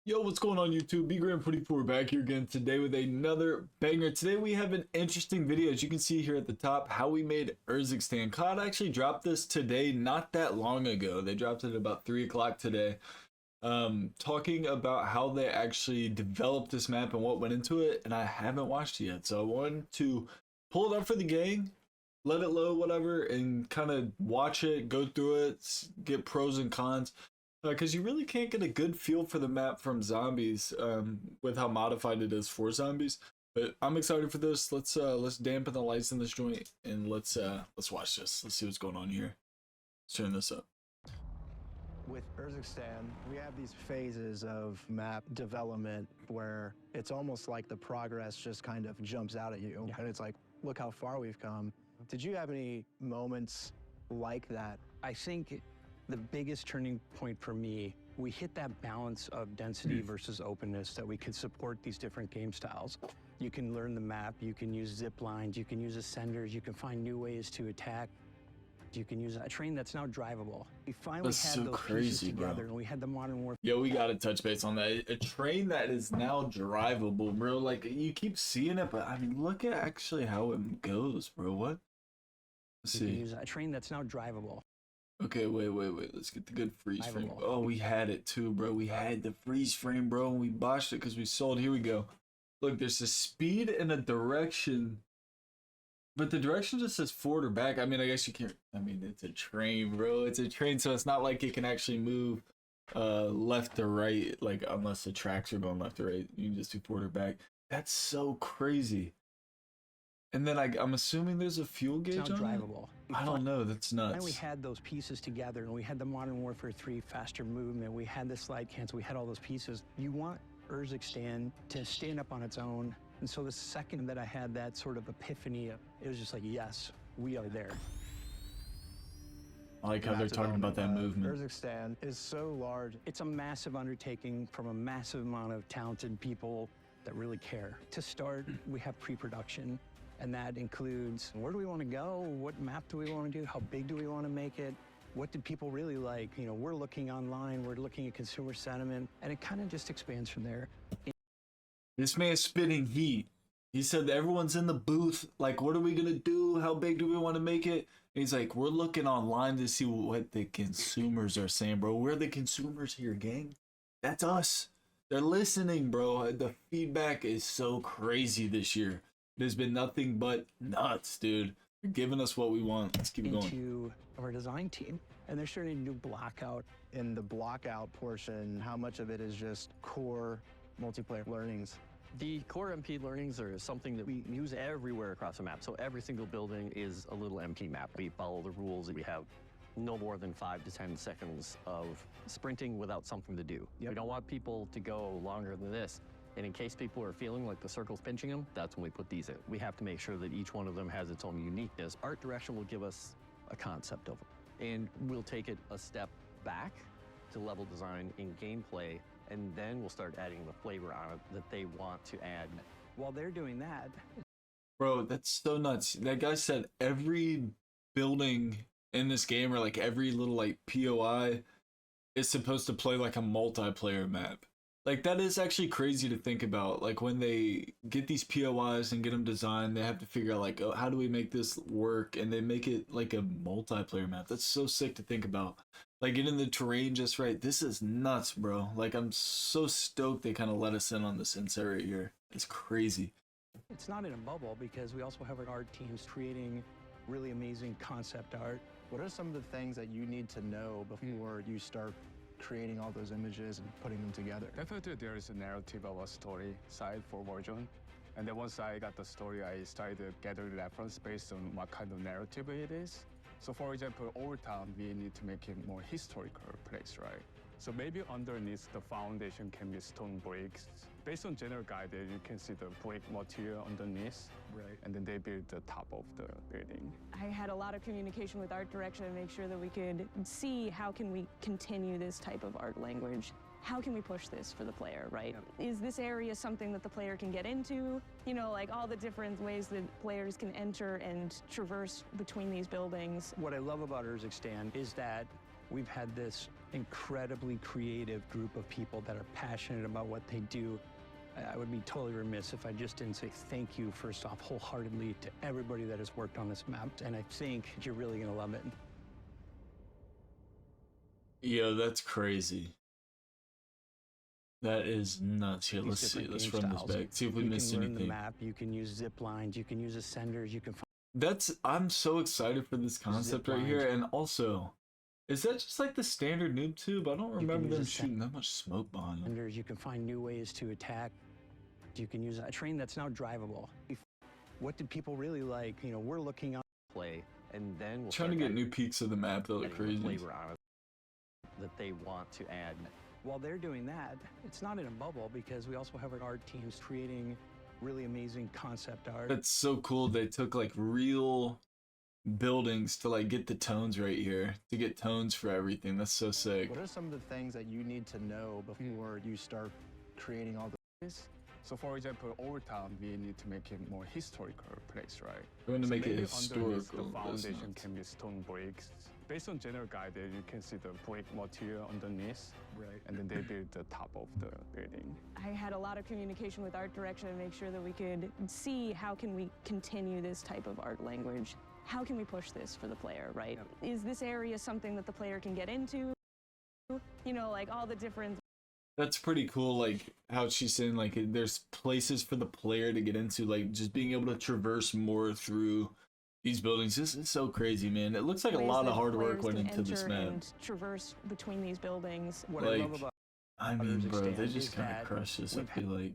Yo, what's going on YouTube? BGram44 back here again today with another banger. Today we have an interesting video, as you can see here at the top, how we made Urzikstan. COD actually dropped this today, not that long ago. They dropped it at about 3 o'clock today. Talking about how they actually developed this map and what went into it, and I haven't watched it yet. So I wanted to pull it up for the gang, let it load, whatever, and kind of watch it, go through it, get pros and cons. Because you really can't get a good feel for the map from zombies with how modified it is for zombies. But I'm excited for this. Let's dampen the lights in this joint and let's watch this. Let's see what's going on here. Let's turn this up. With Urzikstan, we have these phases of map development where it's almost like the progress just kind of jumps out at you. And it's like, look how far we've come. Did you have any moments like that? I think the biggest turning point for me, we hit that balance of density versus openness that we could support these different game styles. You can learn the map, you can use zip lines, you can use ascenders, you can find new ways to attack. You can use a train that's now drivable. We finally That's had so those crazy, pieces together, bro. and we had the modern warfare. Yo, we gotta touch base on that. A train that is now drivable, bro. Like, you keep seeing it, but I mean, look at actually how it goes, bro. What? Let's You can see. use a train that's now drivable. Okay, wait. Let's get the good freeze frame. Oh, we had it too, bro. We had the freeze frame, bro, and we botched it because we sold. Here we go. Look, there's a speed and a direction, but the direction just says forward or back. I mean, I guess you can't. I mean, it's a train, bro. It's a train, so it's not like it can actually move left to right, like unless the tracks are going left or right. You can just do forward or back. That's so crazy. And then I'm assuming there's a fuel gauge It's now on drivable. it? I don't know. That's nuts. And we had those pieces together, and we had the Modern Warfare 3 faster movement. We had the slide cancel. We had all those pieces. You want Urzikstan to stand up on its own. And so the second that I had that sort of epiphany, it was just like, yes, we are there. I like how they're talking about that movement. Urzikstan is so large. It's a massive undertaking from a massive amount of talented people that really care. To start, we have pre-production. And that includes, where do we want to go? What map do we want to do? How big do we want to make it? What did people really like? You know, we're looking online, we're looking at consumer sentiment, and it kind of just expands from there. This man's spitting heat. He said that everyone's in the booth. Like, what are we going to do? How big do we want to make it? And he's like, we're looking online to see what the consumers are saying, bro. We're the consumers here, gang. That's us. They're listening, bro. The feedback is so crazy this year. There's been nothing but nuts, dude. You're giving us what we want. Let's keep going. Into our design team, and they're starting to do blockout. In the blockout portion, how much of it is just core multiplayer learnings? The core MP learnings are something that we use everywhere across the map. So every single building is a little MP map. We follow the rules. We have no more than 5 to 10 seconds of sprinting without something to do. Yep. We don't want people to go longer than this. And in case people are feeling like the circle's pinching them, that's when we put these in. We have to make sure that each one of them has its own uniqueness. Art direction will give us a concept of it. And we'll take it a step back to level design in gameplay, and then we'll start adding the flavor on it that they want to add. While they're doing that, Bro, that's so nuts. That guy said every building in this game, or like every little like POI, is supposed to play like a multiplayer map. Like, that is actually crazy to think about. Like, when they get these POIs and get them designed, they have to figure out, like, oh, how do we make this work? And they make it like a multiplayer map. That's so sick to think about. Like, getting the terrain just right. This is nuts, bro. Like, I'm so stoked they kind of let us in on this insight right here. It's crazy. it's not in a bubble because we also have our art teams creating really amazing concept art. What are some of the things that you need to know before you start creating all those images and putting them together? Definitely there is a narrative of a story side for Warzone. And then once I got the story, I started to gather reference based on what kind of narrative it is. So for example, Old Town, we need to make it more historical place, right? So maybe underneath the foundation can be stone bricks. Based on general guidance, you can see the brick material underneath. Right. And then they build the top of the building. I had a lot of communication with art direction to make sure that we could see how can we continue this type of art language. How can we push this for the player, right? Is this area something that the player can get into? You know, like all the different ways that players can enter and traverse between these buildings. What I love about Urzikstan is that we've had this incredibly creative group of people that are passionate about what they do. I would be totally remiss if I just didn't say thank you, first off, wholeheartedly to everybody that has worked on this map, and I think you're really gonna love it. Yo, that's crazy. That is nuts. Here, These let's see. different Let's game run this styles. back. See if we You missed can learn the anything. map, you can use zip lines, you can use ascenders, you can I'm so excited for this concept right here. And also, is that just like the standard noob tube? I don't remember them shooting that much smoke behind them. you can find new ways to attack. You can use a train that's now drivable. What did people really like? You know, we're looking on Play, and then we'll Trying to start get new peaks of the map that look adding the crazy. flavor on it that they want to add. while they're doing that. It's not in a bubble because we also have our art teams creating really amazing concept art. That's so cool. They took like real buildings to like get the tones right here, to get tones for everything. That's so sick. What are some of the things that you need to know before you start creating all the... So for example, Old Town, we need to make it more historical place, right? We're going to So make it maybe historical. underneath the That's foundation nuts. can be stone bricks. Based on general guidance, you can see the brick material underneath, Right. and then they build the top of the building. I had a lot of communication with art direction to make sure that we could see how can we continue this type of art language. How can we push this for the player, right? Is this area something that the player can get into? You know, like all the different... That's pretty cool, like how she's saying like there's places for the player to get into, like just being able to traverse more through these buildings. This is so crazy, man. It looks like a ways lot that of hard work players went can into this enter map. and traverse between these buildings. What I love Like, about I mean, bro, they Urzikstan just is kind of that crushed this, I we've feel like.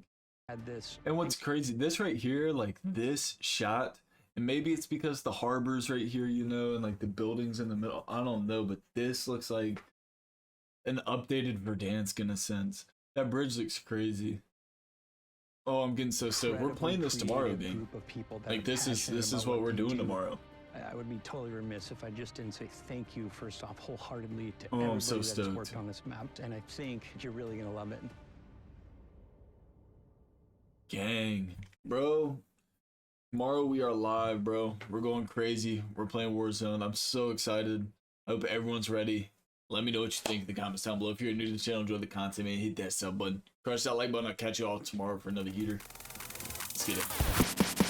had this. And what's crazy, this right here, like this shot, and maybe it's because the harbor's right here, you know, and like the buildings in the middle, I don't know, but this looks like an updated Verdansk in a sense. That bridge looks crazy. Oh, I'm getting so stoked. We're playing this tomorrow, creative gang. group of people that Like are this is passionate about what we're they doing do. tomorrow. I would be totally remiss if I just didn't say thank you, first off, wholeheartedly to Oh, I'm everybody so that's stoked. worked on this map, and I think you're really gonna love it. Gang, bro. Tomorrow we are live, bro. We're going crazy. We're playing Warzone. I'm so excited. I hope everyone's ready. Let me know what you think in the comments down below. If you're new to the channel, enjoy the content, man, hit that sub button. Crush that like button. I'll catch you all tomorrow for another heater. Let's get it.